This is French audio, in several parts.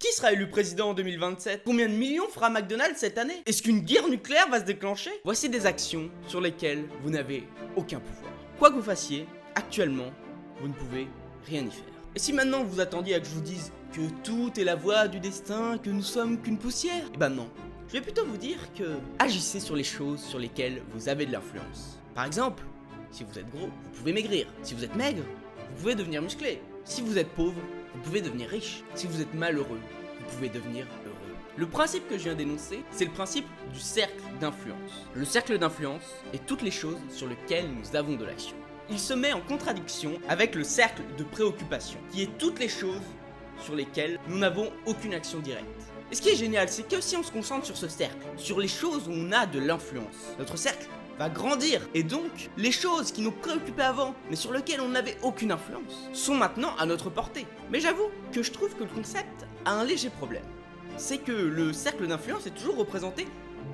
Qui sera élu président en 2027? Combien de millions fera McDonald's cette année? Est-ce qu'une guerre nucléaire va se déclencher? Voici des actions sur lesquelles vous n'avez aucun pouvoir. Quoi que vous fassiez, actuellement, vous ne pouvez rien y faire. Et si maintenant vous attendiez à que je vous dise que tout est la voie du destin, que nous sommes qu'une poussière? Eh ben non. Je vais plutôt vous dire que agissez sur les choses sur lesquelles vous avez de l'influence. Par exemple, si vous êtes gros, vous pouvez maigrir. Si vous êtes maigre, vous pouvez devenir musclé. Si vous êtes pauvre, vous pouvez devenir riche. Si vous êtes malheureux, vous pouvez devenir heureux. Le principe que je viens d'énoncer, c'est le principe du cercle d'influence. Le cercle d'influence est toutes les choses sur lesquelles nous avons de l'action. Il se met en contradiction avec le cercle de préoccupation, qui est toutes les choses sur lesquelles nous n'avons aucune action directe. Et ce qui est génial, c'est que si on se concentre sur ce cercle, sur les choses où on a de l'influence, notre cercle va grandir. Et donc, les choses qui nous préoccupaient avant, mais sur lesquelles on n'avait aucune influence, sont maintenant à notre portée. Mais j'avoue que je trouve que le concept a un léger problème. C'est que le cercle d'influence est toujours représenté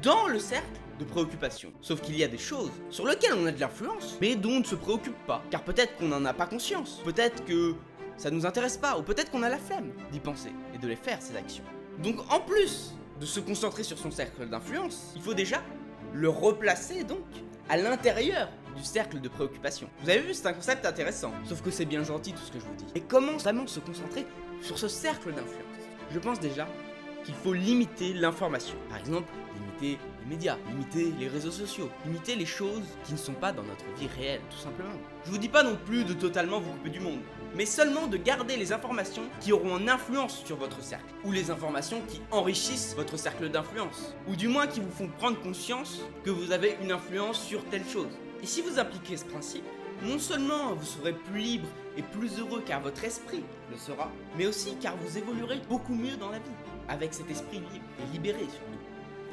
dans le cercle de préoccupation. Sauf qu'il y a des choses sur lesquelles on a de l'influence, mais dont on ne se préoccupe pas. Car peut-être qu'on n'en a pas conscience. Peut-être que ça nous intéresse pas, ou peut-être qu'on a la flemme d'y penser et de les faire, ces actions. Donc en plus de se concentrer sur son cercle d'influence, il faut déjà le replacer donc à l'intérieur du cercle de préoccupation. Vous avez vu, c'est un concept intéressant, sauf que c'est bien gentil tout ce que je vous dis. Et comment vraiment se concentrer sur ce cercle d'influence? Je pense déjà qu'il faut limiter l'information. Par exemple, limiter les médias, limiter les réseaux sociaux, limiter les choses qui ne sont pas dans notre vie réelle, tout simplement. Je vous dis pas non plus de totalement vous couper du monde, mais seulement de garder les informations qui auront une influence sur votre cercle, ou les informations qui enrichissent votre cercle d'influence, ou du moins qui vous font prendre conscience que vous avez une influence sur telle chose. Et si vous appliquez ce principe, non seulement vous serez plus libre et plus heureux car votre esprit le sera, mais aussi car vous évoluerez beaucoup mieux dans la vie, avec cet esprit libre et libéré surtout.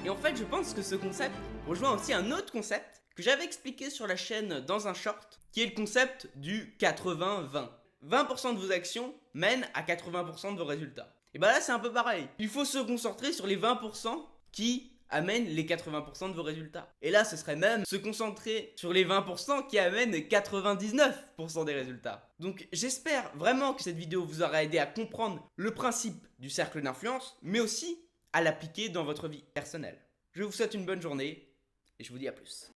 Et en fait, je pense que ce concept rejoint aussi un autre concept que j'avais expliqué sur la chaîne dans un short, qui est le concept du 80-20. 20% de vos actions mènent à 80% de vos résultats. Et bah là, c'est un peu pareil. Il faut se concentrer sur les 20% qui amènent les 80% de vos résultats. Et là, ce serait même se concentrer sur les 20% qui amènent 99% des résultats. Donc j'espère vraiment que cette vidéo vous aura aidé à comprendre le principe du cercle d'influence, mais aussi à l'appliquer dans votre vie personnelle. Je vous souhaite une bonne journée et je vous dis à plus.